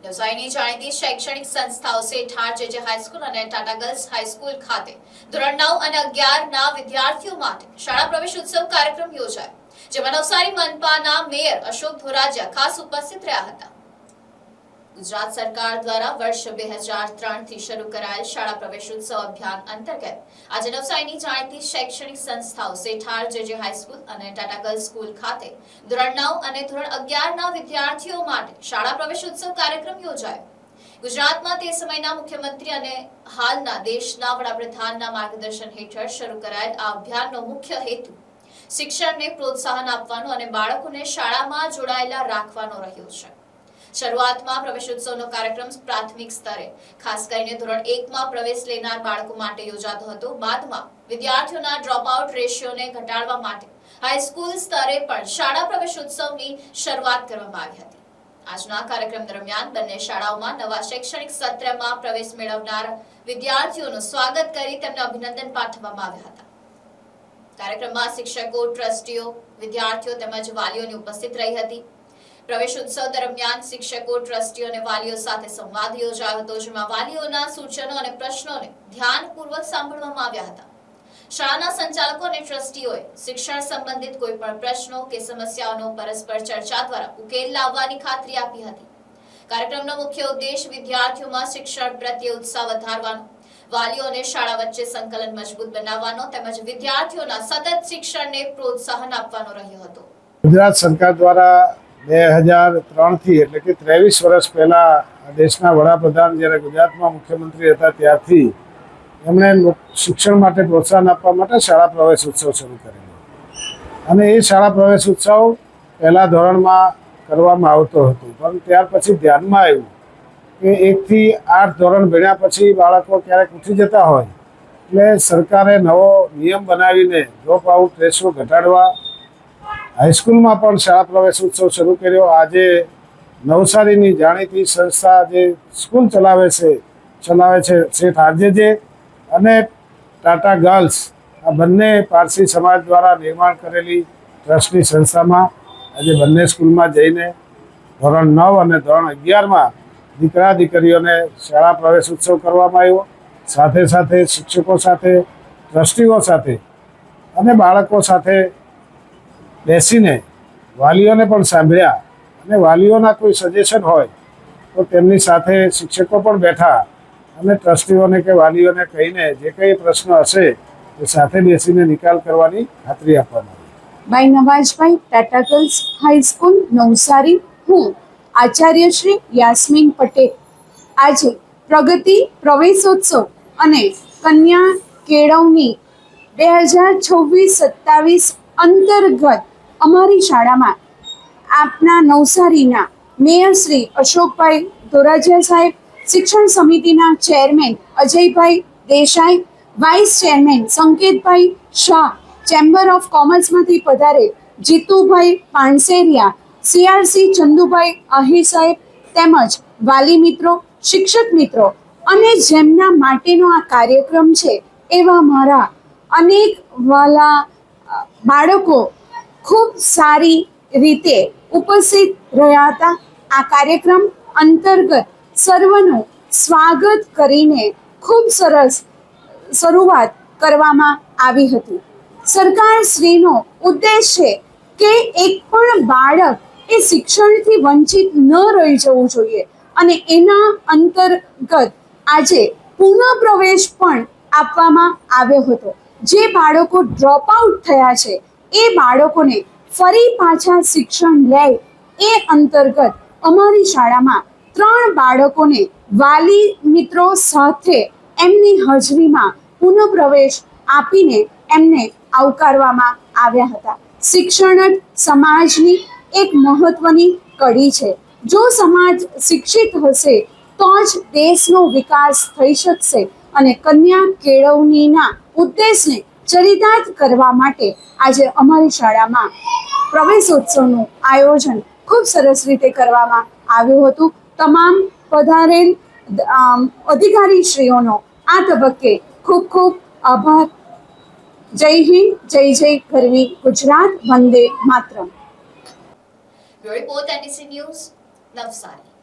નવસારીની જાણીતી શૈક્ષણિક સંસ્થાઓ સેઠાર જેજે હાઈસ્કૂલ અને ટાટા ગર્લ્સ હાઈસ્કૂલ ખાતે ધોરણ 9 અને 11 ના વિદ્યાર્થીઓ માટે શાળા પ્રવેશ ઉત્સવ કાર્યક્રમ યોજાયો, જેમાં નવસારી મનપાના મેયર અશોક ધોરાજીયા ખાસ ઉપસ્થિત રહ્યા હતા। ગુજરાત સરકાર દ્વારા વર્ષ 2003 થી શરૂ કરાયેલ શાળા પ્રવેશ ઉત્સવ અભિયાન અંતર્ગત આજે નવસારીની જાણીતી શૈક્ષણિક સંસ્થાઓ સેઠાર જેજે હાઈસ્કૂલ અને ટાટા ગર્લ્સ સ્કૂલ ખાતે ધોરણ 9 અને ધોરણ 11 ના વિદ્યાર્થીઓ માટે શાળા પ્રવેશ ઉત્સવ કાર્યક્રમ યોજાયો। ગુજરાતમાં તે સમયના મુખ્યમંત્રી અને હાલના દેશના વડાપ્રધાનના માર્ગદર્શન હેઠળ શરૂ કરાયેલ આ અભિયાનનો મુખ્ય હેતુ શિક્ષણને પ્રોત્સાહન આપવાનો અને બાળકોને શાળામાં જોડાયેલા રાખવાનો રહ્યો છે। શરૂઆતમાં પ્રવેશ ઉત્સવનો કાર્યક્રમ પ્રાથમિક સ્તરે ખાસ કરીને ધોરણ 1 માં પ્રવેશ લેનાર બાળકો માટે યોજાતો હતો। બાદમાં વિદ્યાર્થીઓના ડ્રોપ આઉટ રેશિયોને ઘટાડવા માટે હાઈસ્કૂલ સ્તરે પણ શાળા પ્રવેશ ઉત્સવની શરૂઆત કરવામાં આવી હતી। આજના કાર્યક્રમ દરમિયાન બંને શાળાઓમાં નવા શૈક્ષણિક સત્રમાં પ્રવેશ મેળવનાર વિદ્યાર્થીઓનું સ્વાગત કરી તેમને અભિનંદન પાઠવવામાં આવ્યા હતા। કાર્યક્રમમાં શિક્ષકો, ટ્રસ્ટીઓ, વિદ્યાર્થીઓ તેમજ વાલીઓની ઉપસ્થિત રહી હતી। પ્રવેશ ઉત્સવ દરમિયાન શિક્ષકો, ટ્રસ્ટીઓ અને વાલીઓ સાથે સંવાદ યોજાયો હતો, જેમાં વાલીઓના સૂચનો અને પ્રશ્નોને ધ્યાનપૂર્વક સાંભળવામાં આવ્યા હતા। શાળાના સંચાલકો અને ટ્રસ્ટીઓએ શિક્ષણ સંબંધિત કોઈ પણ પ્રશ્નો કે સમસ્યાઓનો પરસ્પર ચર્ચા દ્વારા ઉકેલ લાવવાની ખાતરી આપી હતી। કાર્યક્રમનો મુખ્ય ઉદ્દેશ વિદ્યાર્થીઓમાં શિક્ષણ પ્રત્યે ઉત્સાહ વધારવાનો, વાલીઓ અને શાળા વચ્ચે સંકલન મજબૂત બનાવવાનો તેમજ વિદ્યાર્થીઓના સતત શિક્ષણને પ્રોત્સાહન આપવાનો રહ્યો હતો। ગુજરાત સરકાર દ્વારા 2003 થી એટલે કે 23 વર્ષ પહેલા દેશના વડાપ્રધાન જ્યારે ગુજરાતમાં મુખ્યમંત્રી હતા ત્યારથી એમણે શિક્ષણ માટે પ્રોત્સાહન આપવા માટે શાળા પ્રવેશ ઉત્સવ શરૂ કરેલો અને એ શાળા પ્રવેશ ઉત્સવ પહેલા ધોરણમાં કરવામાં આવતો હતો, પણ ત્યાર પછી ધ્યાનમાં આવ્યું કે 1 થી 8 ધોરણ ભણ્યા પછી બાળકો ક્યારેક ઉઠી જતા હોય એટલે સરકારે નવો નિયમ બનાવીને ડ્રોપ આઉટ રેશિયો ઘટાડવા હાઈસ્કૂલમાં પણ શાળા પ્રવેશ ઉત્સવ શરૂ કર્યો। આજે નવસારીની જાણીતી સંસ્થા જે સ્કૂલ ચલાવે છે શેઠ આરજેજે અને ટાટા ગર્લ્સ, આ બંને પારસી સમાજ દ્વારા નિર્માણ કરેલી ટ્રસ્ટની સંસ્થામાં આજે બંને સ્કૂલમાં જઈને ધોરણ 9 અને ધોરણ 11માં દીકરા દીકરીઓને શાળા પ્રવેશ ઉત્સવ કરવામાં આવ્યો। સાથે સાથે શિક્ષકો સાથે, ટ્રસ્ટીઓ સાથે અને બાળકો સાથે બેસીને વાલીઓને પણ સાંભળ્યા અને વાલીઓના કોઈ સજેશન હોય તો તેમની સાથે શિક્ષકો પણ બેઠા અને ટ્રસ્ટીઓને કે વાલીઓને કહીને જે કંઈ પ્રશ્ન હશે એ સાથે બેસીને નિકાલ કરવાની ખાતરી આપવામાં આવી। બાઈ નવાજભાઈ, ટાટા ગર્લ્સ હાઈસ્કૂલ નવસારી। હું આચાર્ય શ્રી યાસ્મીન પટેલ આજે પ્રગતિ પ્રવેશોત્સવ અને કન્યા કેળવણી 2026-27 અંતર્ગત અમારી શાળામાં આપના નવસારીના મેયર શ્રી અશોકભાઈ ધોરાજીયા સાહેબ, શિક્ષણ સમિતિના chairman Ajaybhai Desai, vice chairman Sanketbhai Shah, chamber of કોમર્સમાંથી પધારેલ જીતુભાઈ પાણસેરિયા, સીઆરસી ચંદુભાઈ આહિર સાહેબ તેમજ વાલી મિત્રો, શિક્ષક મિત્રો અને જેમના માટેનો આ કાર્યક્રમ છે એવા મારા અનેક વાલા બાળકો ખૂબ સારી રીતે ઉપસ્થિત રહ્યા હતા। આ કાર્યક્રમ અંતર્ગત સર્વનું સ્વાગત કરીને ખૂબ સરસ શરૂઆત કરવામાં આવી હતી। સરકારશ્રીનો ઉદ્દેશ છે કે એક પણ બાળક એ શિક્ષણથી વંચિત ન રહી જવું જોઈએ અને એના અંતર્ગત આજે પુનઃ પ્રવેશ પણ આપવામાં આવ્યો હતો। જે બાળકો ડ્રોપ આઉટ થયા છે એ બાળકોને ફરી પાછા શિક્ષણ લે એ અંતર્ગત અમારી શાળામાં 3 બાળકોને વાલી મિત્રો સાથે એમની હાજરીમાં પુનઃ પ્રવેશ આપીને એમને આવકારવામાં આવ્યા હતા। શિક્ષણ જ સમાજની એક મહત્વની કડી છે। જો સમાજ શિક્ષિત હશે તો જ દેશનો વિકાસ થઈ શકશે અને કન્યા કેળવણીના ઉદ્દેશને ચરિતાર્થ કરવા માટે આજે અમારી શાળામાં પ્રવેશોત્સવનું આયોજન ખૂબ સરસ રીતે કરવામાં આવ્યું હતું। તમામ પધારેલ અધિકારીશ્રીઓનો આ તબક્કે ખૂબ ખૂબ આભાર। જય હિન્દ, જય જય ગરવી ગુજરાત, વંદે માતરમ। Report NDC news, Navsari.